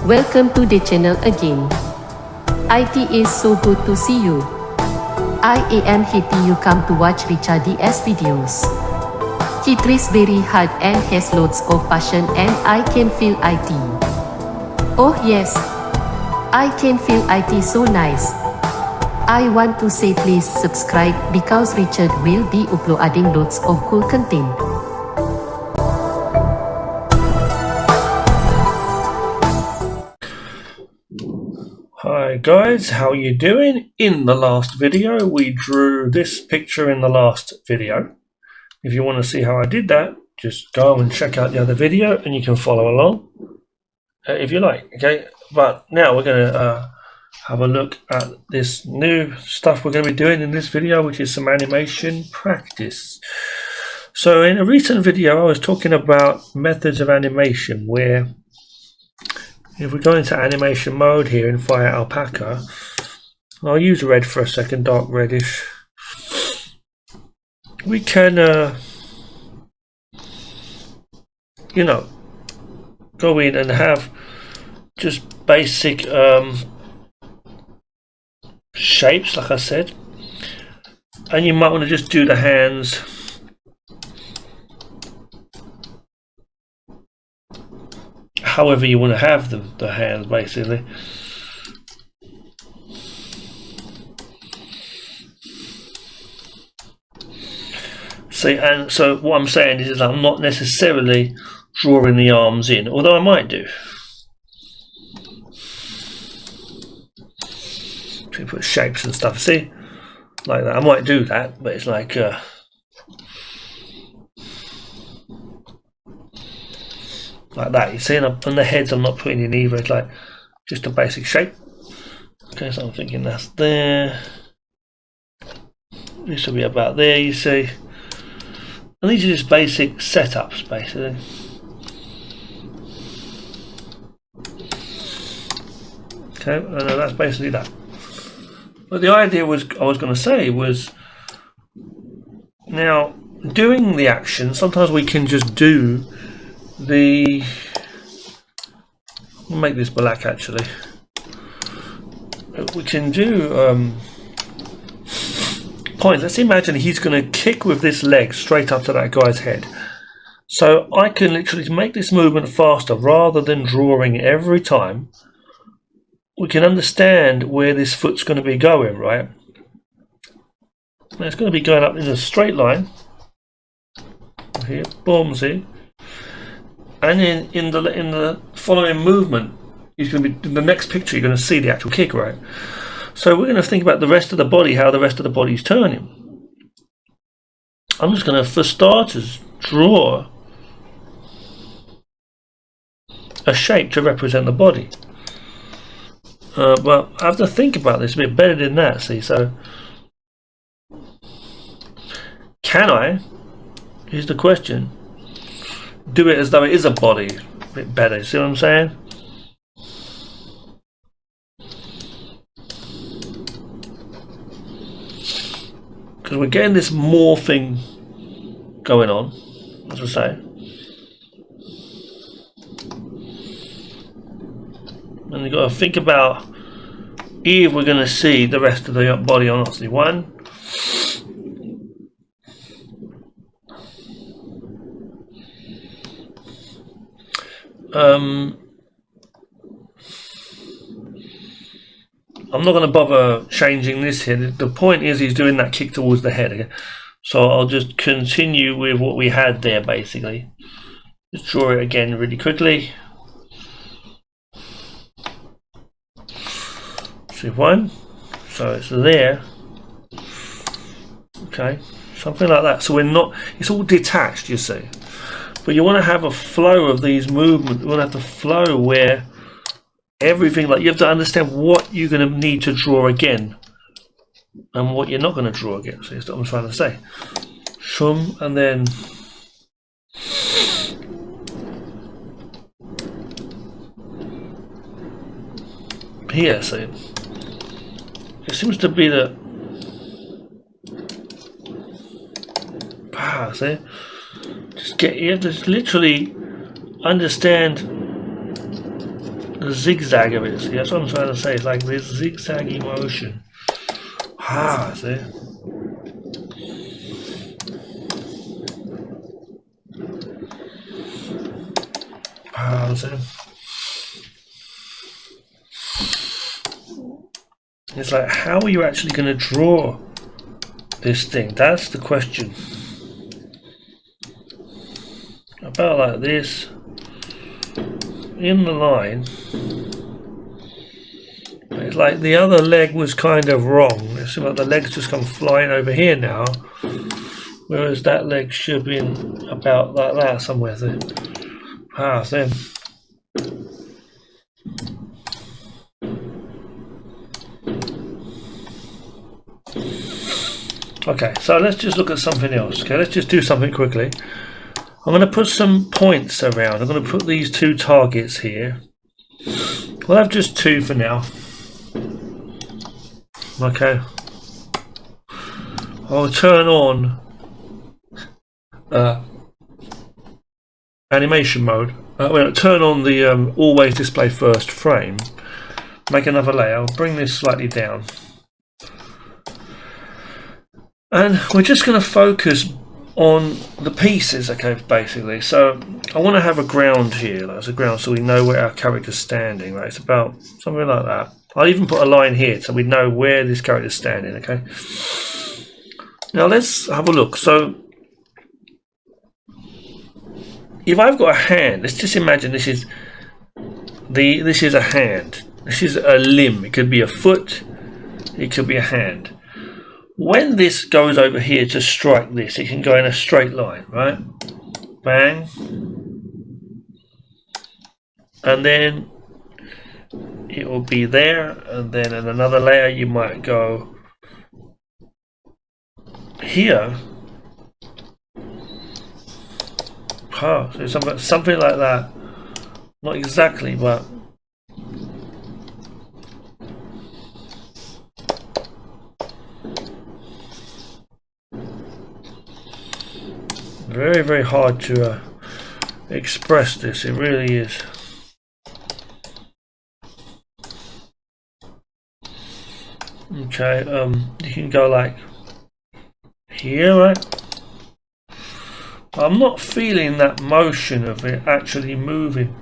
Welcome to the channel again. It is so good to see you. I am happy you come to watch Richard DS videos. He tries very hard and has lots of passion, and I can feel it. Oh yes, I can feel it so nice. I want to say please subscribe because Richard will be uploading lots of cool content. Hi guys, how you doing? In the last video we drew this picture in the last video. If you want to see how I did that, just go and check out the other video and you can follow along if you like. Okay, but now we're going to have a look at this new stuff we're going to be doing in this video, which is some animation practice. So in a recent video I was talking about methods of animation, where if we go into animation mode here in Fire Alpaca, I'll use red for a second, dark reddish. We can, you know, go in and have just basic shapes, like I said, and you might want to just do the hands however you want to have the hands, basically. See, and so what I'm saying is I'm not necessarily drawing the arms in, although I might do. So you put shapes and stuff, see, like that. I might do that, but it's like that, you see, and the heads I'm not putting in either. It's like just a basic shape. Okay, so I'm thinking that's there. This will be about there, you see. And these are just basic setups, basically. Okay, and that's basically that. But the idea was, I was going to say was, now doing the action, sometimes we can just do the, we'll make this black actually. We can do points. Let's imagine he's going to kick with this leg straight up to that guy's head. So I can literally make this movement faster rather than drawing every time. We can understand where this foot's going to be going, right? Now it's going to be going up in a straight line. Here, boom, see. And then in the following movement, he's going to be in the next picture. You're going to see the actual kick, right? So we're going to think about the rest of the body, how the rest of the body is turning. I'm just going to, for starters, draw a shape to represent the body. But I have to think about this a bit better than that. See, so can I? Here's the question. Do it as though it is a body a bit better, see what I'm saying? Because we're getting this morphing going on, as I say. And you've got to think about if we're going to see the rest of the body or not. See, one. I'm not going to bother changing this here. The point is he's doing that kick towards the head again. So I'll just continue with what we had there, basically. Just draw it again really quickly. See, one. So it's there. Okay, something like that. So we're not, it's all detached, you see. But you want to have a flow of these movements. You want to have the flow where everything, like you have to understand what you're going to need to draw again and what you're not going to draw again. So that's what I'm trying to say. Shum, and then here, so it seems to be the see, just get, you have to literally understand the zigzag of it. See, that's what I'm trying to say. It's like this zigzaggy motion. Ah, see? Ah, see? It's like, how are you actually going to draw this thing? That's the question. About like this, in the line. It's like the other leg was kind of wrong. It seems like the leg's just come flying over here now, whereas that leg should have been about like that somewhere. So, so. Okay, so let's just look at something else. Okay, let's just do something quickly. I'm going to put some points around. I'm going to put these two targets here. We'll have just two for now. Okay. I'll turn on animation mode. Well, turn on the always display first frame. Make another layer. I'll bring this slightly down. And we're just going to focus on the pieces, okay, basically. So I want to have a ground here, that's a ground, so we know where our character's standing, right? It's about something like that. I'll even put a line here so we know where this character's standing, okay? Now let's have a look. So if I've got a hand, let's just imagine this is a hand. This is a limb. It could be a foot, it could be a hand. When this goes over here to strike this, it can go in a straight line, right? Bang. And then it will be there, and then in another layer you might go here. So something like that. Not exactly, but very, very hard to express this. It really is. Okay, you can go like here, right? I'm not feeling that motion of it actually moving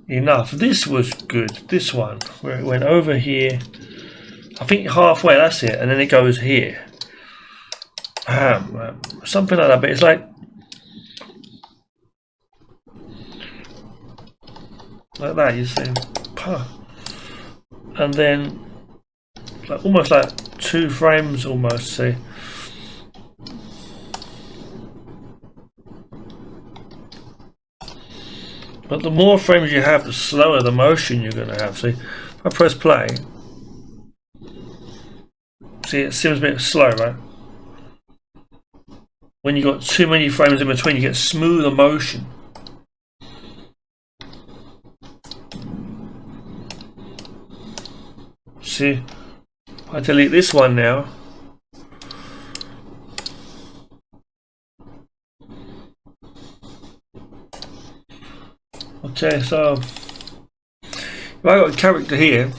enough. This was good, this one, where it went over here. I think halfway, that's it, and then it goes here. Something like that, but it's like that, you see. And then like almost like 2 frames almost, see. But the more frames you have, the slower the motion you're going to have. See, if I press play, see, it seems a bit slow, right? When you've got too many frames in between, you get smoother motion. See, I delete this one now. Okay, so if I got a character here,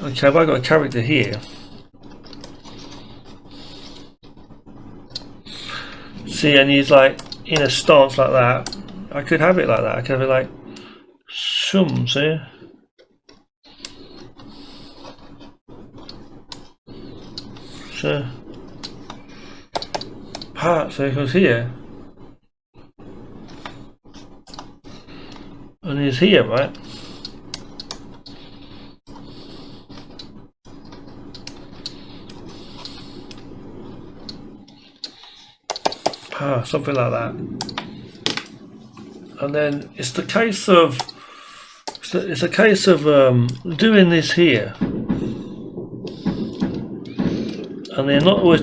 okay, if I got a character here, see, and he's like in a stance like that, I could have it like that. I could have it like shum, see. So, so it goes here, and he's here, right? Something like that. And then it's the case of doing this here. And they're not always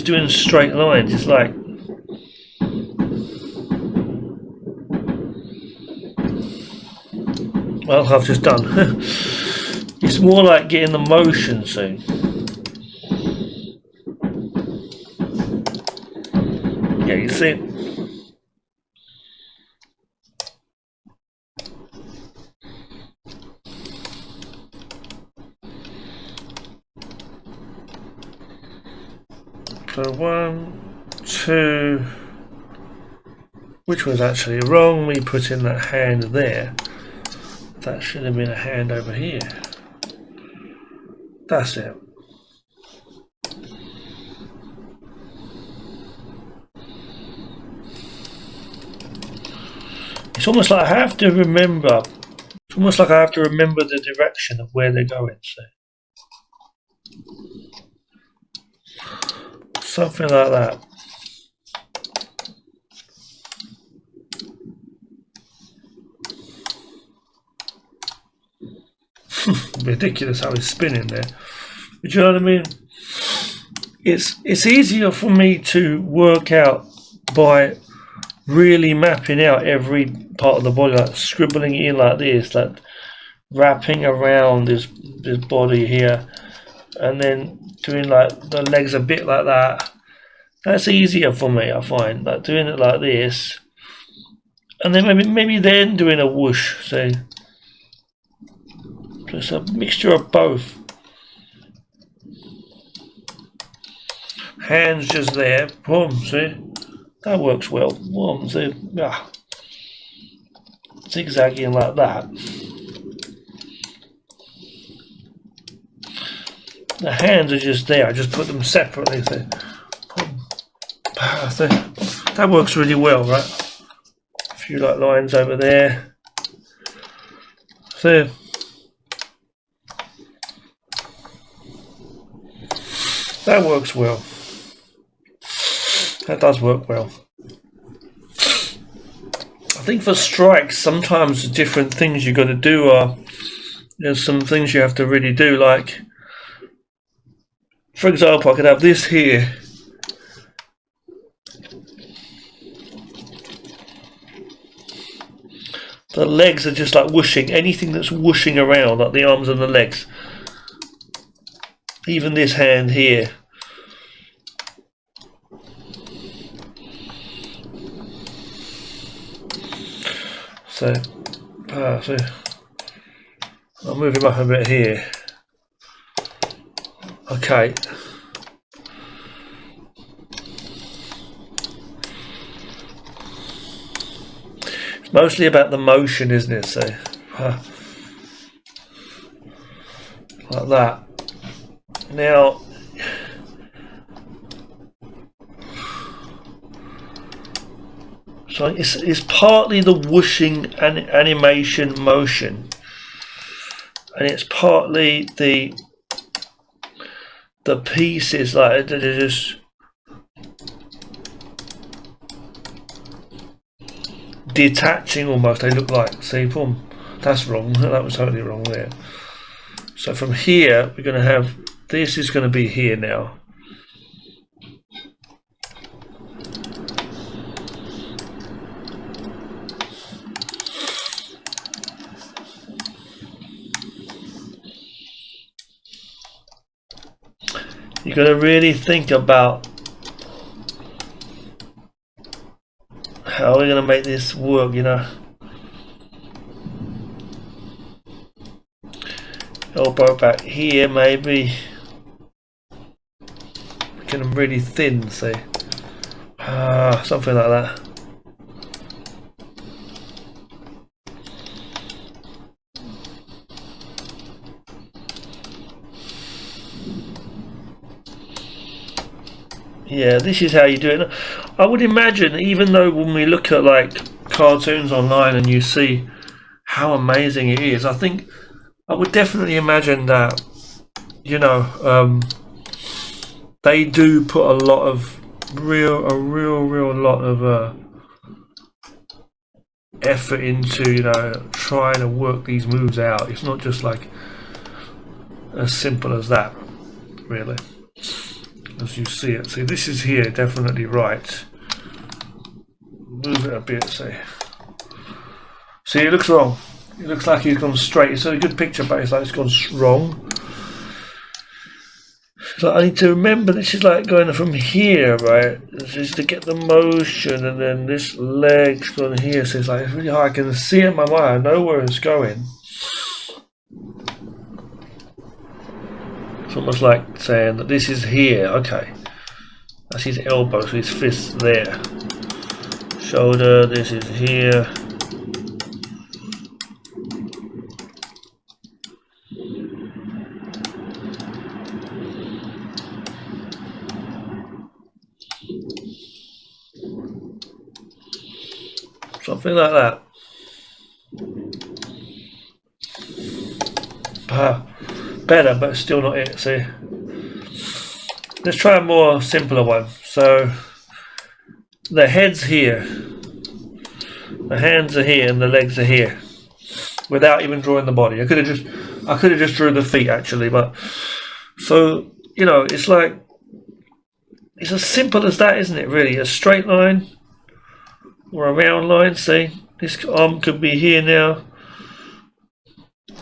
doing straight lines. It's like well, I've just done. It's more like getting the motion soon. Yeah, you see. So 1, 2, which was actually wrong, me putting that hand there. That should have been a hand over here. That's it. It's almost like I have to remember. It's almost like I have to remember the direction of where they're going. So something like that. Ridiculous how he's spinning there. But you know what I mean? It's easier for me to work out by really mapping out every part of the body, like scribbling it in like this, like wrapping around this body here, and then doing like the legs a bit like that. That's easier for me, I find, like doing it like this, and then maybe then doing a whoosh. See, so it's a mixture of both. Hands just there, boom, see, that works well. Boom, see, zigzagging like that. The hands are just there, I just put them separately, see. So that works really well, right? A few like lines over there. So that works well. That does work well. I think for strikes, sometimes the different things you got to do are, there's some things you have to really do. Like, for example, I could have this here. The legs are just like whooshing. Anything that's whooshing around, like the arms and the legs. Even this hand here. So I'll move him up a bit here. Okay. It's mostly about the motion, isn't it? So like that. Now so it's partly the whooshing and animation motion, and it's partly the pieces like that are just detaching almost. They look like, see, boom, that's wrong. That was totally wrong there. So from here we're going to have, this is going to be here now. You've got to really think about how we're going to make this work, you know. Elbow back here, maybe. Making them really thin, see. Something like that. Yeah, this is how you do it. I would imagine, even though when we look at like cartoons online and you see how amazing it is, I think I would definitely imagine that, you know, they do put a lot of real lot of effort into, you know, trying to work these moves out. It's not just like as simple as that, really. As you see it, see, this is here definitely right. Move it a bit, see. See, it looks wrong. It looks like he's gone straight. It's a good picture, but it's like it's gone wrong. So I need to remember this is like going from here, right? This is to get the motion, and then this leg's gone here. So it's like it's really hard. I can see it in my mind. I know where it's going. It's almost like saying that this is here. Okay, That's his elbow, so his fist there. Shoulder, this is here. Something like that. Better, but still not it, see. Let's try a more simpler one. So the head's here, the hands are here, and the legs are here, without even drawing the body. I could have just drew the feet actually, but so you know, it's like it's as simple as that, isn't it? Really, a straight line or a round line. See, this arm could be here now.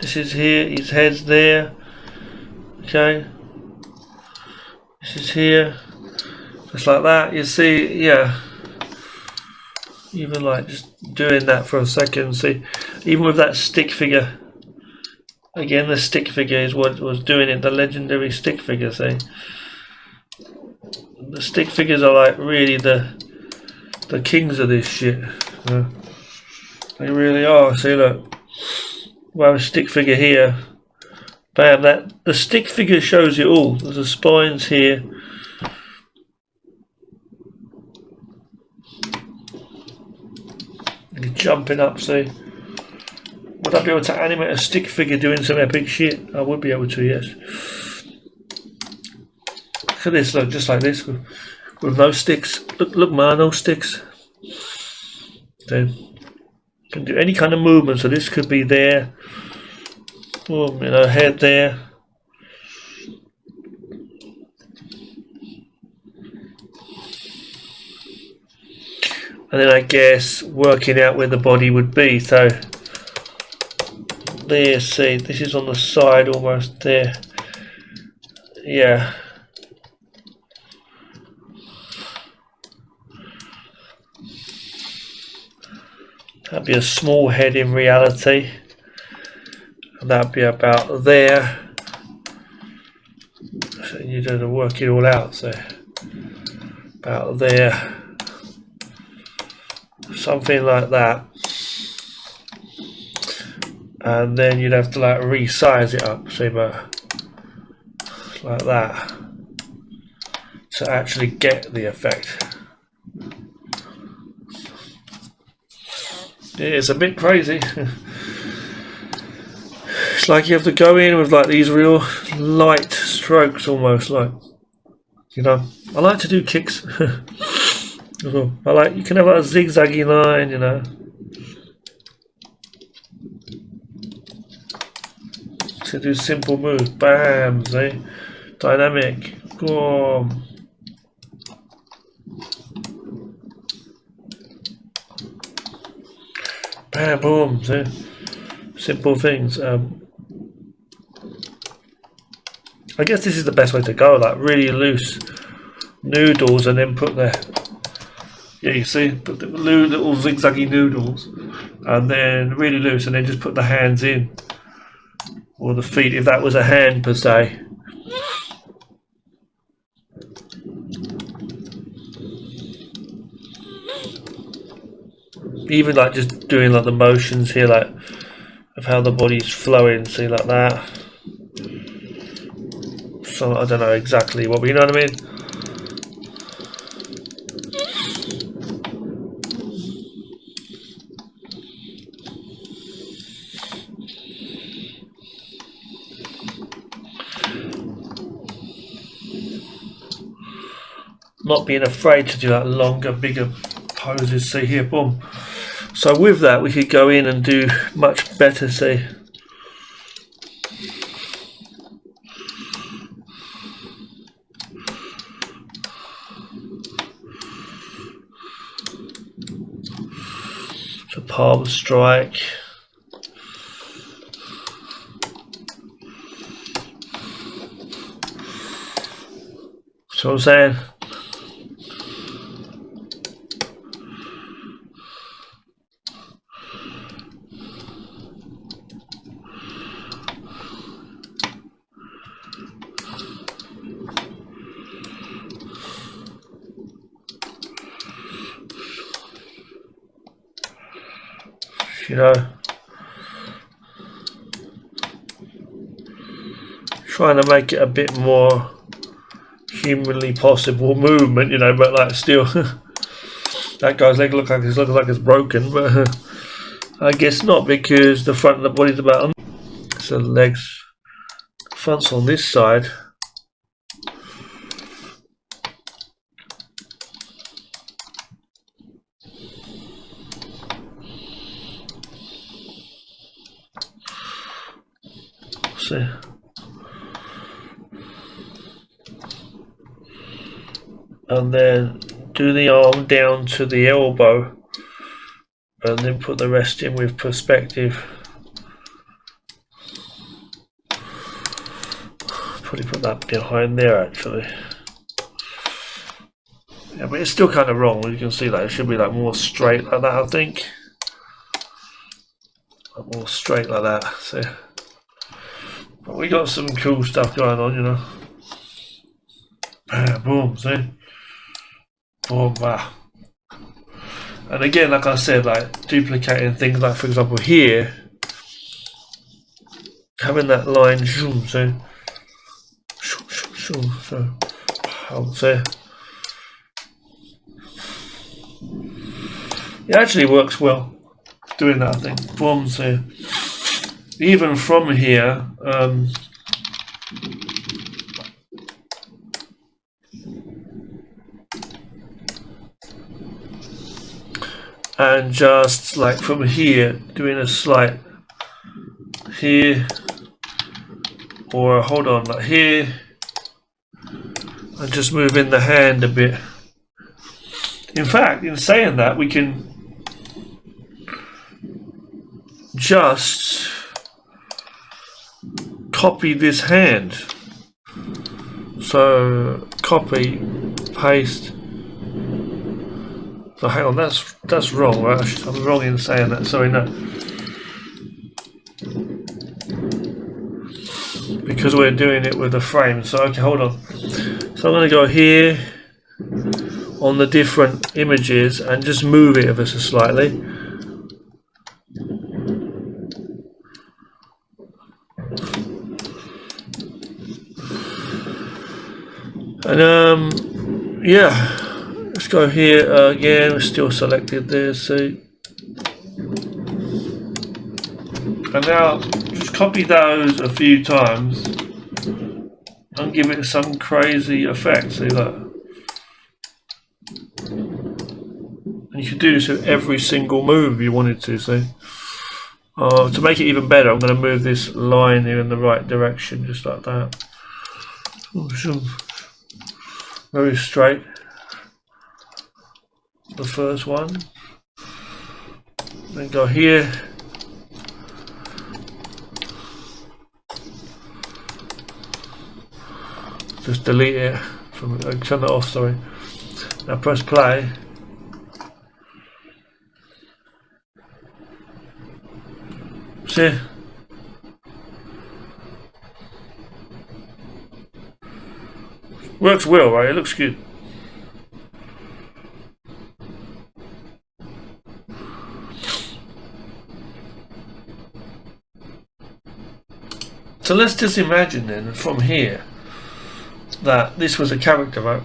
This is here. His head's there. Okay. This is here. Just like that. You see, yeah. Even like just doing that for a second. See, even with that stick figure. Again, the stick figure is what was doing it. The legendary stick figure. See, the stick figures are like really the kings of this shit. Yeah. They really are. See, look. We have a stick figure here. Bam! That the stick figure shows you all. There's the spines here. You're jumping up. See, would I be able to animate a stick figure doing some epic shit? I would be able to. Yes. Look at this. Look, just like this with no sticks. Look, man, no sticks. Then can do any kind of movement. So this could be there. Boom, you know, head there. And then I guess working out where the body would be. So there, see, this is on the side almost there. Yeah. That'd be a small head in reality. And that'd be about there. So you need to work it all out. So about there. Something like that. And then you'd have to like resize it up. See, but like that. To actually get the effect. It's a bit crazy. It's like you have to go in with like these real light strokes almost, like, you know. I like to do kicks. I like, you can have like a zigzaggy line, you know. To do simple moves, bam, see, dynamic, go on. Bam, boom, see? Simple things. I guess this is the best way to go, like really loose noodles and then put the, yeah, you see, put the little zigzaggy noodles and then really loose and then just put the hands in, or the feet if that was a hand per se. Even like just doing like the motions here, like of how the body's flowing, see, like that. So I don't know exactly what, but you know what I mean. Not being afraid to do that longer, bigger poses. See here, boom. So with that, we could go in and do much better. See, so palm strike. So I'm saying. you know, trying to make it a bit more humanly possible movement, you know, but like still that guy's leg looks like it's broken, but I guess not, because the front of the body's about on, so the legs, front's on this side. See. And then do the arm down to the elbow, and then put the rest in with perspective. Probably put that behind there actually. Yeah, but it's still kind of wrong. You can see that it should be like more straight like that, I think. Like more straight like that. See. But we got some cool stuff going on, you know. Boom, see? Boom, wow. And again, like I said, like duplicating things like, for example, here, having that line, zoom, see? So, I'll say. It actually works well doing that, I think. Boom, see? Even from here, and just like from here, doing a slight here, or hold on, like here, and just moving the hand a bit. In fact, in saying that, we can just copy this hand. So copy, paste. So hang on, that's wrong, right? I'm wrong in saying that. Sorry, no. Because we're doing it with a frame. So okay, hold on. So I'm going to go here on the different images and just move it ever so slightly. And yeah. Let's go here again. We're still selected there, see. And now just copy those a few times and give it some crazy effect. See that? And you can do this with every single move if you wanted to. See. To make it even better, I'm going to move this line here in the right direction, just like that. Very straight. The first one, then go here, just delete it from, turn it off, sorry. Now press play. See? Works well, right? It looks good. So let's just imagine then from here that this was a character, right?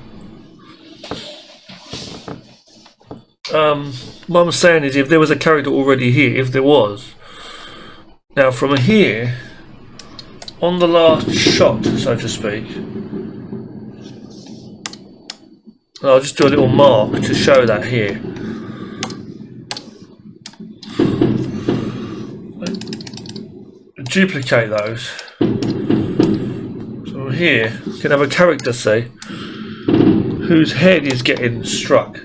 What I'm saying is if there was a character already here, if there was, now from here, on the last shot, so to speak, I'll just do a little mark to show that here. Duplicate those. So here you can have a character, say, whose head is getting struck.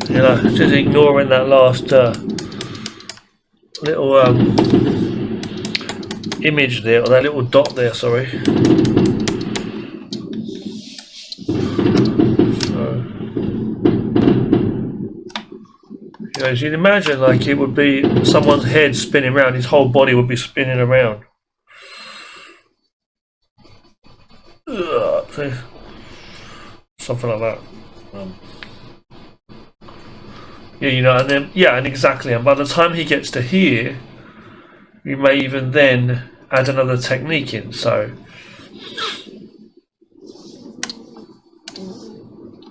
You know, just ignoring that last little image there, or that little dot there, sorry. So goes, you'd imagine like it would be someone's head spinning around, his whole body would be spinning around. See? Something like that. Yeah, you know, and then, yeah, and exactly, and by the time he gets to here, you may even then add another technique in. So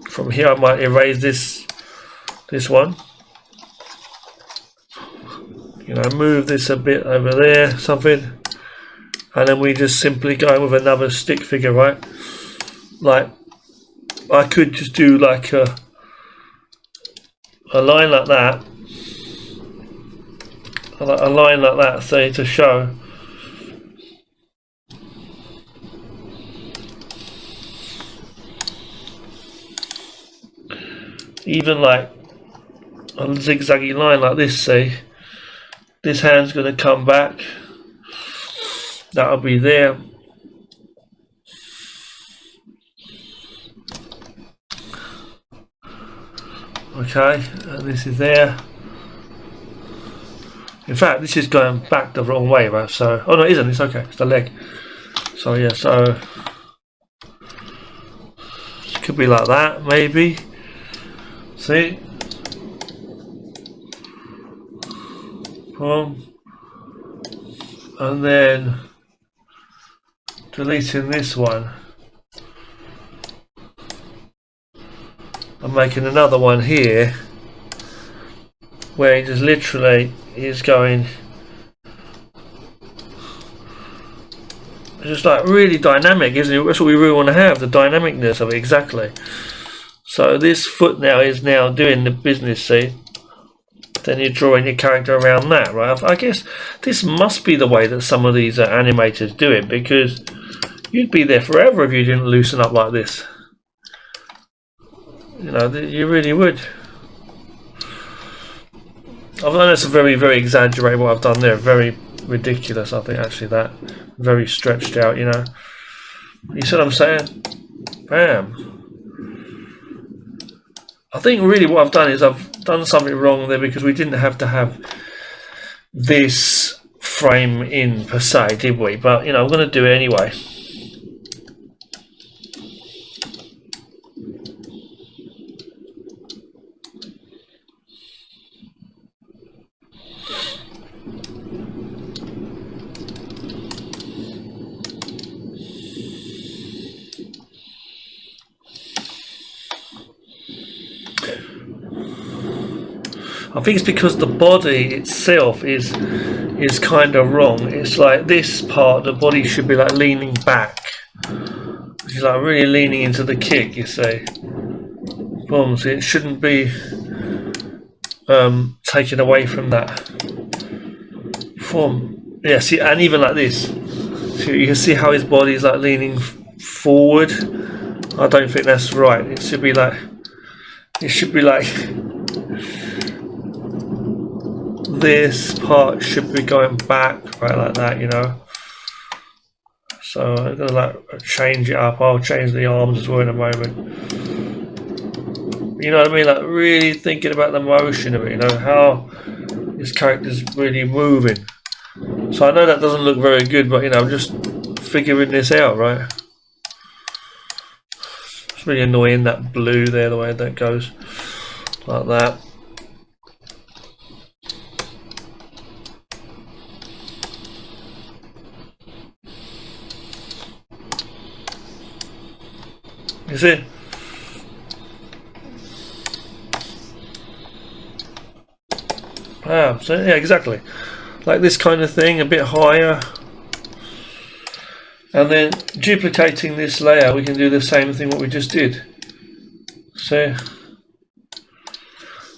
from here I might erase this one, you know, move this a bit over there, something, and then we just simply go with another stick figure, right? Like I could just do like a line like that, a line like that, say, to show. Even like a zigzaggy line like this, say, this hand's going to come back, that'll be there. Okay, and this is there. In fact, this is going back the wrong way, right? So, oh no, it isn't. It's okay. It's the leg. So yeah, so it could be like that, maybe. See? Boom. And then deleting this one. I'm making another one here where he just literally is going just like really dynamic, isn't it? That's what we really want to have, the dynamicness of it, exactly. So this foot now is now doing the business, see? Then you're drawing your character around that, right? I guess this must be the way that some of these animators do it, because you'd be there forever if you didn't loosen up like this. You know, you really would. I know it's very, very exaggerated what I've done there. Very ridiculous, I think, actually, that. Very stretched out, you know. You see what I'm saying? Bam. I think really what I've done is I've done something wrong there, because we didn't have to have this frame in per se, did we? But, you know, I'm going to do it anyway. I think it's because the body itself is kind of wrong. It's like this part, the body should be like leaning back. It's like really leaning into the kick, you see. Boom, so it shouldn't be taken away from that form. Yeah, see, and even like this. So you can see how his body is like leaning forward. I don't think that's right. It should be like this part should be going back, right, like that, you know. So I'm gonna like change it up. I'll change the arms as well in a moment. You know what I mean? Like really thinking about the motion of it, you know, how this character's really moving. So I know that doesn't look very good, but you know, I'm just figuring this out, right? It's really annoying, that blue there, the way that goes like that. You see? So yeah, exactly. Like this kind of thing, a bit higher. And then duplicating this layer, we can do the same thing what we just did. So,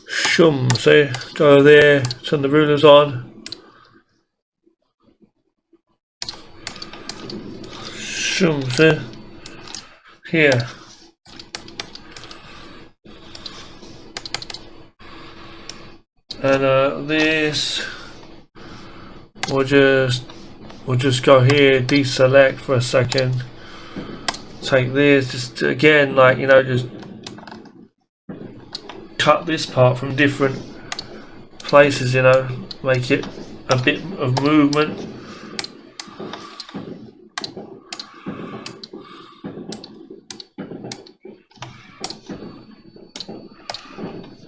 shum, see? Go there, turn the rulers on. Shum, see? Here. And this, we'll just go here, deselect for a second, take this, just again, like, you know, just cut this part from different places, you know, make it a bit of movement.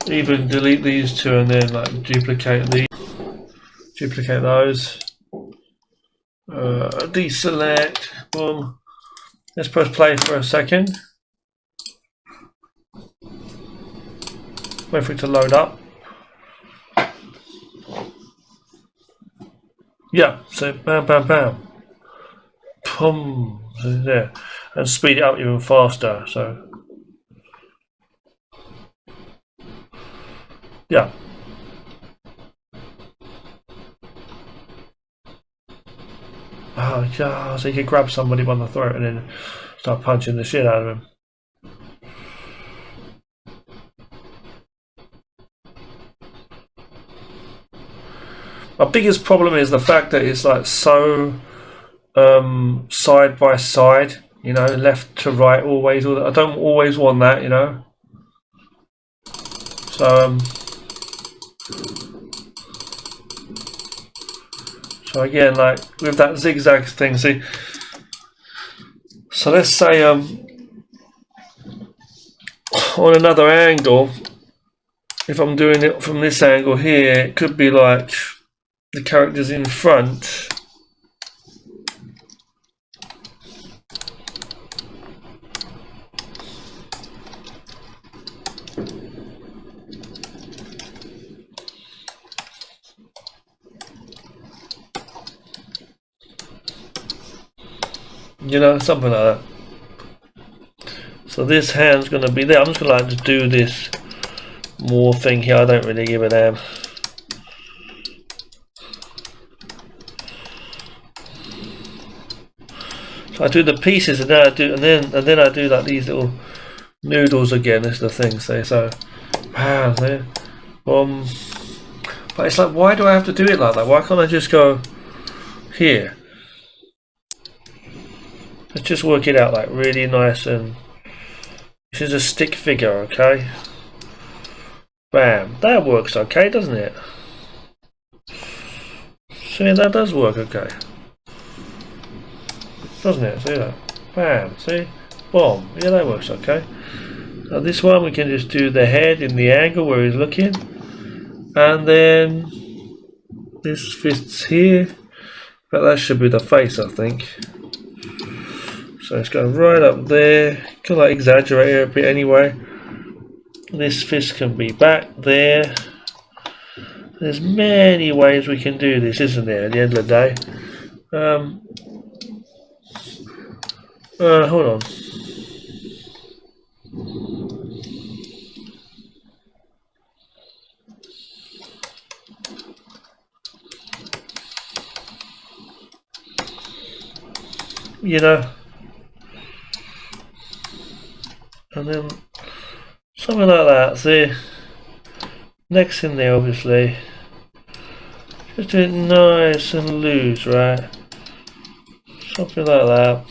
Even delete these two and then like duplicate these, duplicate those, deselect, boom. Let's press play for a second. Wait for it to load up. Yeah, so bam, bam, bam, boom, so there, and speed it up even faster. So yeah. Oh yeah, so you can grab somebody by the throat and then start punching the shit out of them. My biggest problem is the fact that it's like so side by side, you know, left to right always. I don't always want that, you know. So again, like with that zigzag thing, see. So let's say on another angle, if I'm doing it from this angle here, it could be like the characters in front. You know, something like that. So this hand's going to be there. I'm just going to like to do this more thing here. I don't really give a damn. So I do the pieces, and then I do like these little noodles again. That's the thing. So there, but it's like, why do I have to do it like that? Why can't I just go here? Let's just work it out like really nice, and this is a stick figure, okay? Bam, that works okay, doesn't it? See, that does work okay, doesn't it? See that? Bam, see? Boom, yeah, that works okay. Now this one we can just do the head in the angle where he's looking, and then this fits here, but that should be the face, I think. So it's going right up there. Can like exaggerate it a bit anyway. This fist can be back there. There's many ways we can do this, isn't there? At the end of the day. Hold on. You know. And then something like that. See, next in there, obviously, just do it nice and loose, right? Something like that.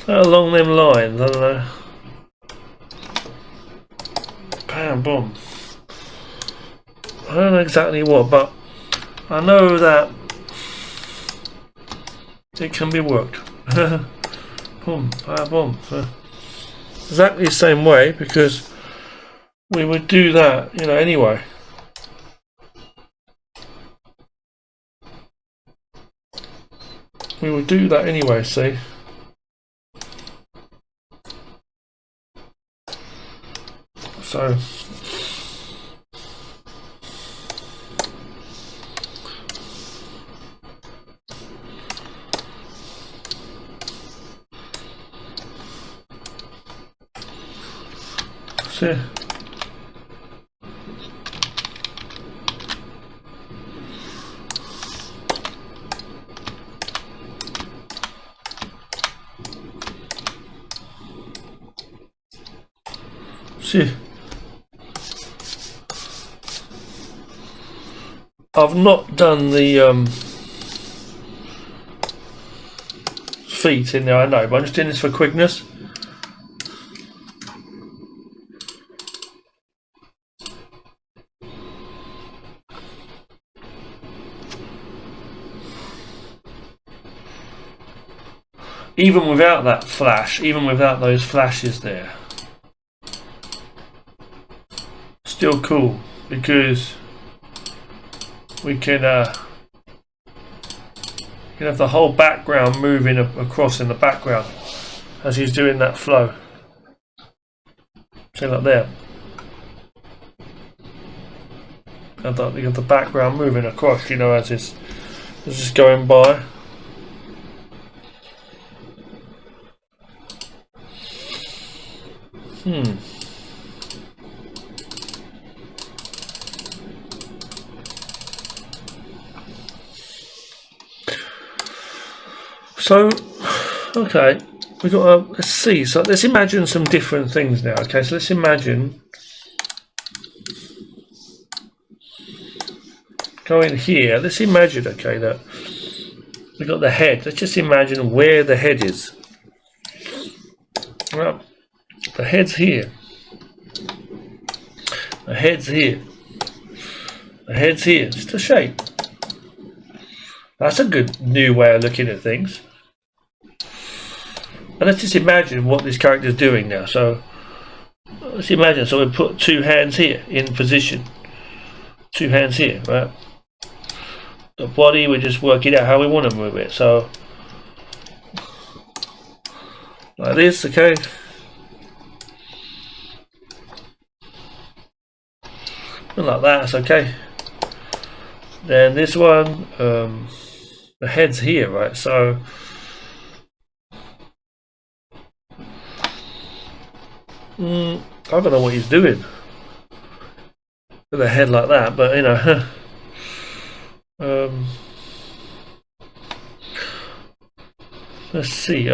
So along them lines, I don't know. Bam, boom. I don't know exactly what, but I know that it can be worked. Boom, boom. So exactly the same way, because we would do that, you know, anyway. We would do that anyway, see? So see. See, I've not done the feet in there, I know, but I'm just doing this for quickness. Even without that flash, even without those flashes there, still cool, because we can have the whole background moving across in the background as he's doing that flow. See, like there. You have the background moving across, you know, as it's going by. So, okay, we got let's see. So let's imagine some different things now. Okay, so let's imagine going here. Let's imagine, okay, that we got the head. Let's just imagine where the head is. Well, the head's here. The head's here. The head's here. It's the shape. That's a good new way of looking at things. And let's just imagine what this character is doing now. So let's imagine. So we put two hands here in position. Two hands here, right? The body, we just work it out how we want to move it. So like this, okay. And like that, that's okay. Then this one, the head's here, right? So I don't know what he's doing with a head like that, but you know. Let's see.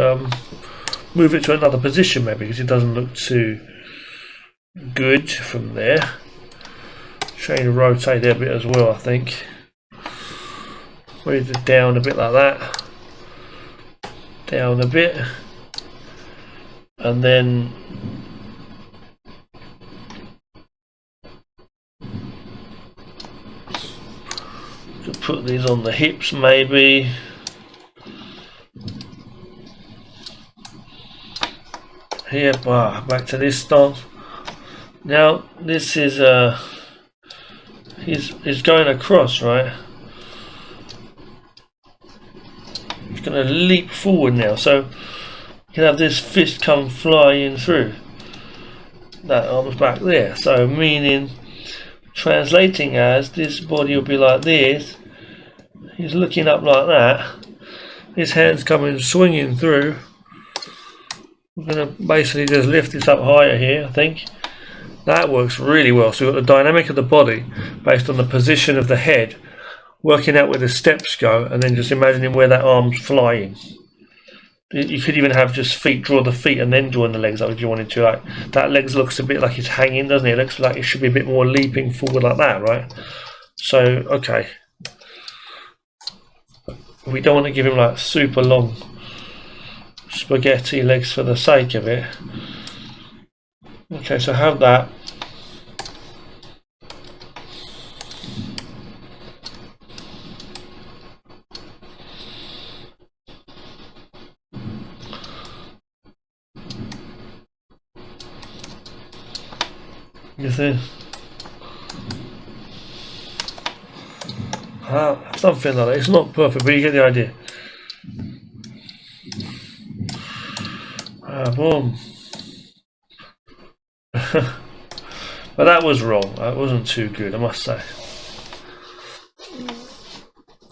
Move it to another position maybe, because it doesn't look too good from there. Trying to rotate it a bit as well, I think. Move it down a bit like that. Down a bit. And then could put these on the hips maybe. Here, back to this stance. Now this is he's going across, right? He's going to leap forward now, so you can have this fist come flying through. That arm's back there, so meaning, translating as, this body will be like this. He's looking up like that. His hand's coming swinging through. We're going to basically just lift this up higher here, I think. That works really well. So we've got the dynamic of the body based on the position of the head, working out where the steps go, and then just imagining where that arm's flying. You could even have just feet, draw the feet and then join the legs up if you wanted to. Like that legs looks a bit like it's hanging, doesn't it? It looks like it should be a bit more leaping forward like that, right? So, okay. We don't want to give him like super long spaghetti legs for the sake of it. Okay, so have that. You see? Something like that. It's not perfect, but you get the idea. Boom. But that was wrong. That wasn't too good, I must say.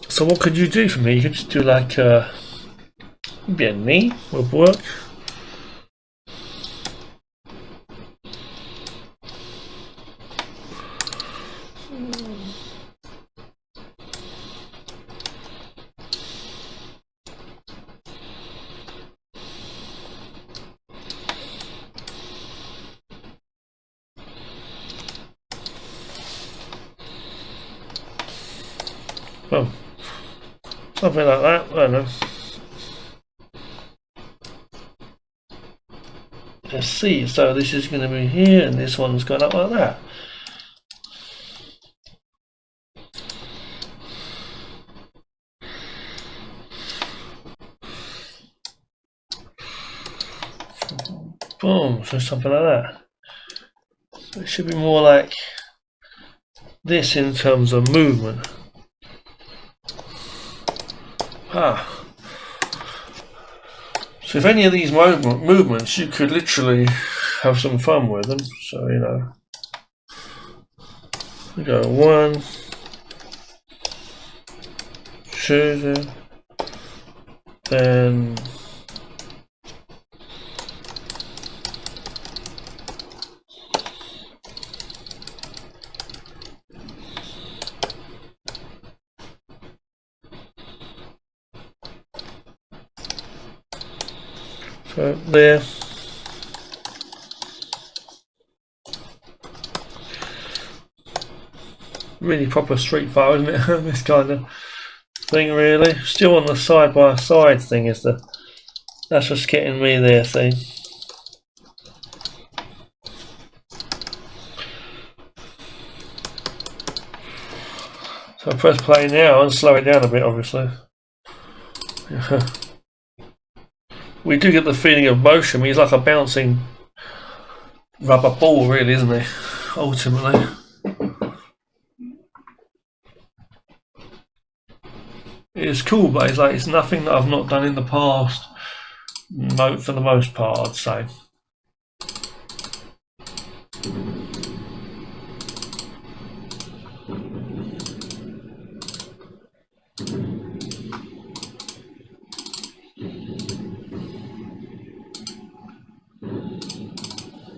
So what could you do for me? You could just do like maybe a knee would work. Oh, something like that, I don't know. Let's see, so this is going to be here and this one's gone up like that. Boom, so something like that. So it should be more like this in terms of movement. So if any of these movements, you could literally have some fun with them. So, you know, we go 1, 2, then so there. Really proper Street Fighter, isn't it? This kind of thing, really. Still on the side by side thing is that's just getting me there. See. So I press play now and slow it down a bit, obviously. We do get the feeling of motion. He's like a bouncing rubber ball, really, isn't he? Ultimately. It's cool, but it's nothing that I've not done in the past. For the most part, I'd say.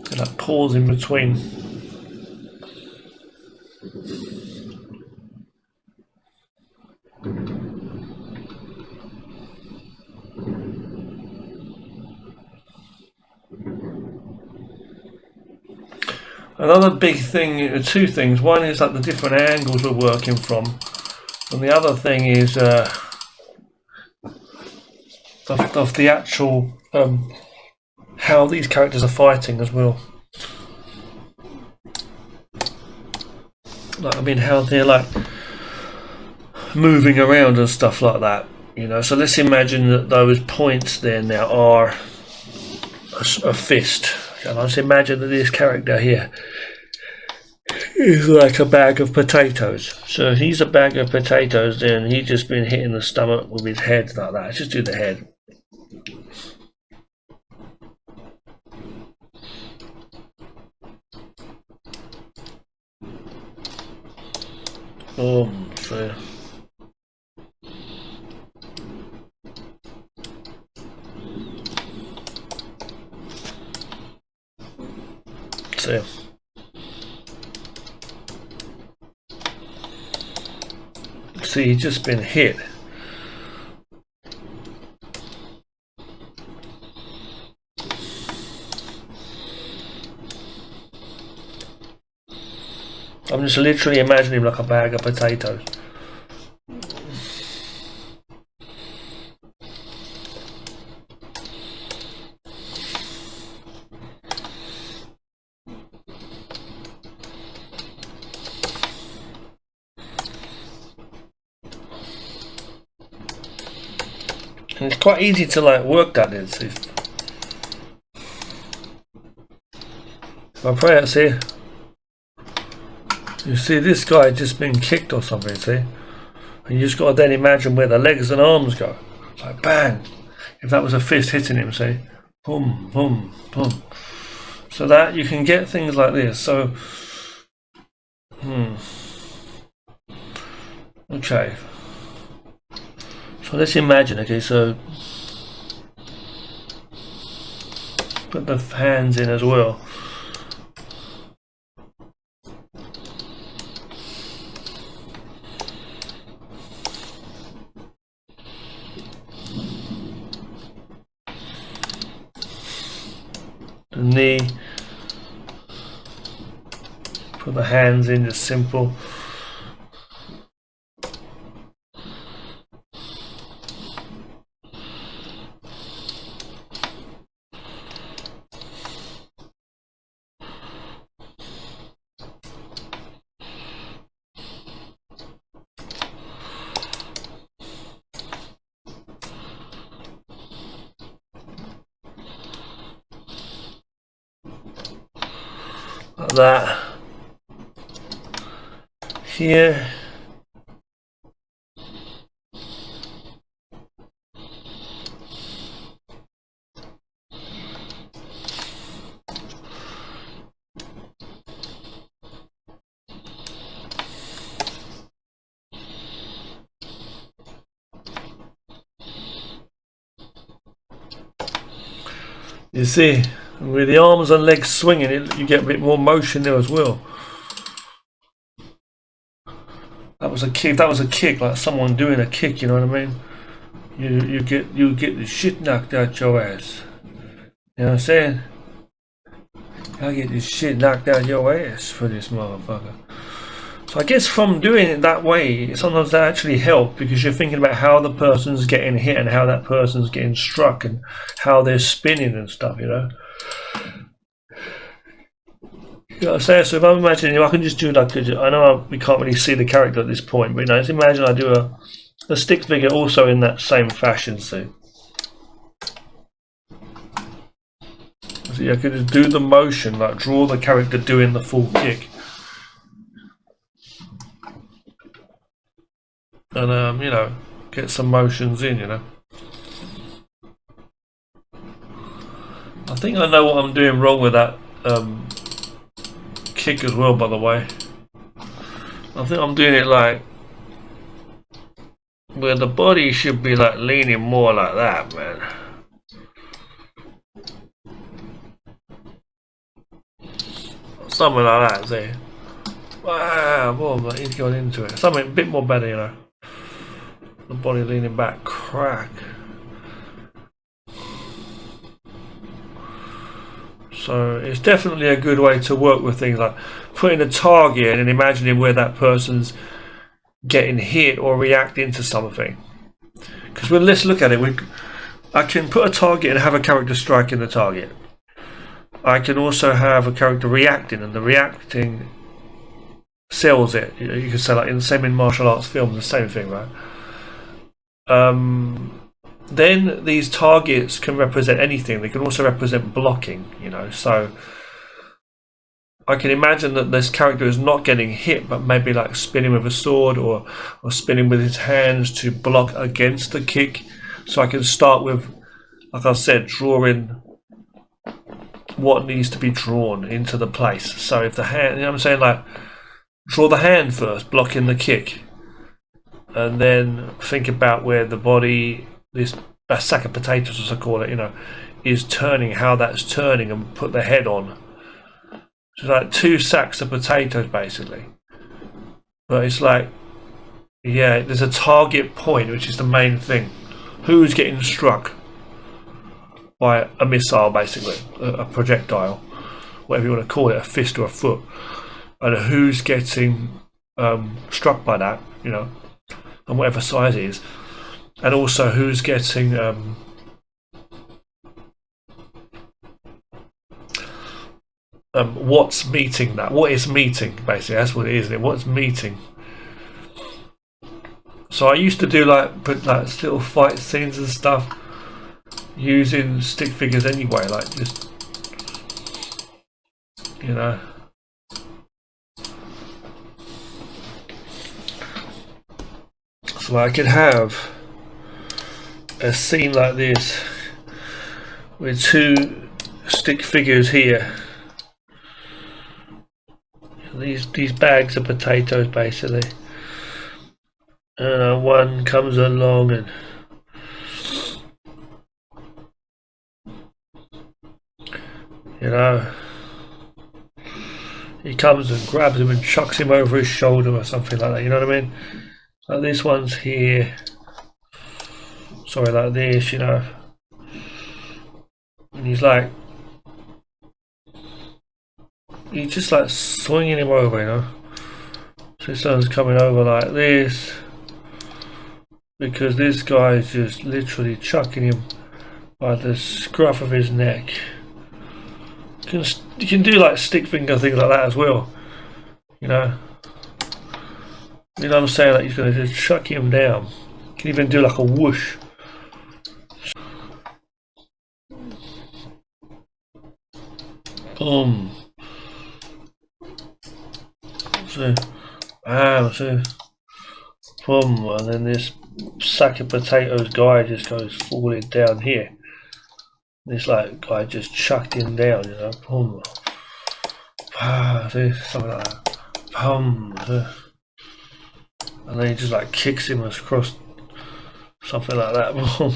And that pause in between. Another big thing, two things. One is like the different angles we're working from, and the other thing is of the actual how these characters are fighting as well. Like, I mean, how they're like moving around and stuff like that. You know. So let's imagine that those points there now are a fist. And let's imagine that this character here is like a bag of potatoes. So he's a bag of potatoes, then he's just been hitting the stomach with his head like that. Let's just do the head. So so see, he's just been hit. I'm just literally imagining him like a bag of potatoes. And it's quite easy to like work that in. See, my prayers here. You see, this guy had just been kicked or something. See, and you just got to then imagine where the legs and arms go. It's like bang. If that was a fist hitting him, see, boom, boom, boom. So that you can get things like this. So, okay. So let's imagine, okay, so put the hands in as well. The knee, put the hands in, just simple. like that. Here. You see, with the arms and legs swinging, you get a bit more motion there as well. That was a kick. That was a kick, like someone doing a kick. You know what I mean? You get the shit knocked out your ass. You know what I'm saying? I get this shit knocked out your ass for this motherfucker. So I guess from doing it that way, sometimes that actually helps, because you're thinking about how the person's getting hit and how that person's getting struck and how they're spinning and stuff, you know. You know what I'm saying? So if I'm imagining, I can just do like, I know we can't really see the character at this point, but you know, let's imagine I do a stick figure also in that same fashion, see. So I could just do the motion, like draw the character doing the full kick. And you know, get some motions in, you know. I think I know what I'm doing wrong with that kick as well, by the way. I think I'm doing it like where the body should be like leaning more like that, man. Something like that, see. Wow, boy, he's going into it. Something a bit more better, you know. The body leaning back, crack. So it's definitely a good way to work with things, like putting a target and imagining where that person's getting hit or reacting to something. Because let's look at it. I can put a target and have a character striking the target. I can also have a character reacting, and the reacting sells it. You can say, like in the same in martial arts films, the same thing, right? Then these targets can represent anything. They can also represent blocking, you know. So I can imagine that this character is not getting hit, but maybe like spinning with a sword or spinning with his hands to block against the kick. So I can start with, like I said, drawing what needs to be drawn into the place. So if the hand, you know what I'm saying, like draw the hand first, blocking the kick, and then think about where the body, this sack of potatoes as I call it, you know, is turning, how that's turning, and put the head on. So it's like 2 sacks of potatoes basically. But it's like, yeah, there's a target point, which is the main thing. Who's getting struck by a missile, basically, a projectile, whatever you want to call it, a fist or a foot, and who's getting struck by that, you know, and whatever size it is, and also who's getting what's meeting that, what is meeting, basically, that's what it is, isn't it? What's meeting. So I used to do like little fight scenes and stuff using stick figures anyway, like just, you know. So I could have a scene like this with 2 stick figures here. These bags of potatoes basically. And one comes along and you know, he comes and grabs him and chucks him over his shoulder or something like that, you know what I mean? Like this one's here, sorry, like this, you know, and he's just like swinging him over, you know. So this one's coming over like this, because this guy is just literally chucking him by the scruff of his neck. You can do like stick finger things like that as well, you know. You know what I'm saying? Like he's going to just chuck him down. You can even do like a whoosh. Boom. see, bam, see, boom, and then this sack of potatoes guy just goes falling down here. This like guy just chucked him down, you know, boom, see, something like that, boom, see. And then he just like kicks him across, something like that, boom.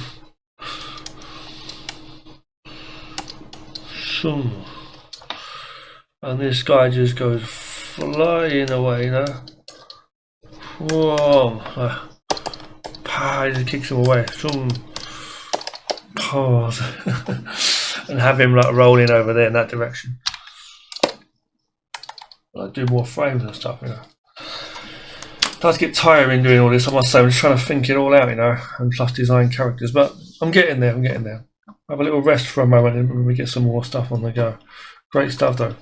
And this guy just goes flying away, you know. Whoa! He just kicks him away. Pause. And have him like rolling over there in that direction. Like do more frames and stuff, you know. It does get tiring doing all this, I must say. I'm just trying to think it all out, you know, and plus design characters, but I'm getting there, Have a little rest for a moment and we get some more stuff on the go. Great stuff though.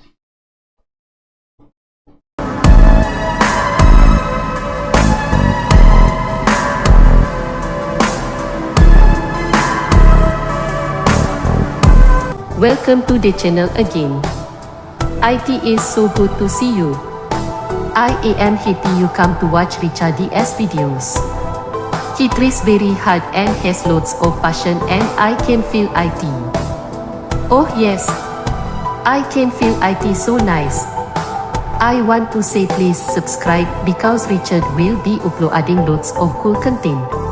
Welcome to the channel again. It is so good to see you. I am happy you come to watch Richard DS videos. He tries very hard and has lots of passion, and I can feel it. Oh yes, I can feel it so nice. I want to say please subscribe because Richard will be uploading lots of cool content.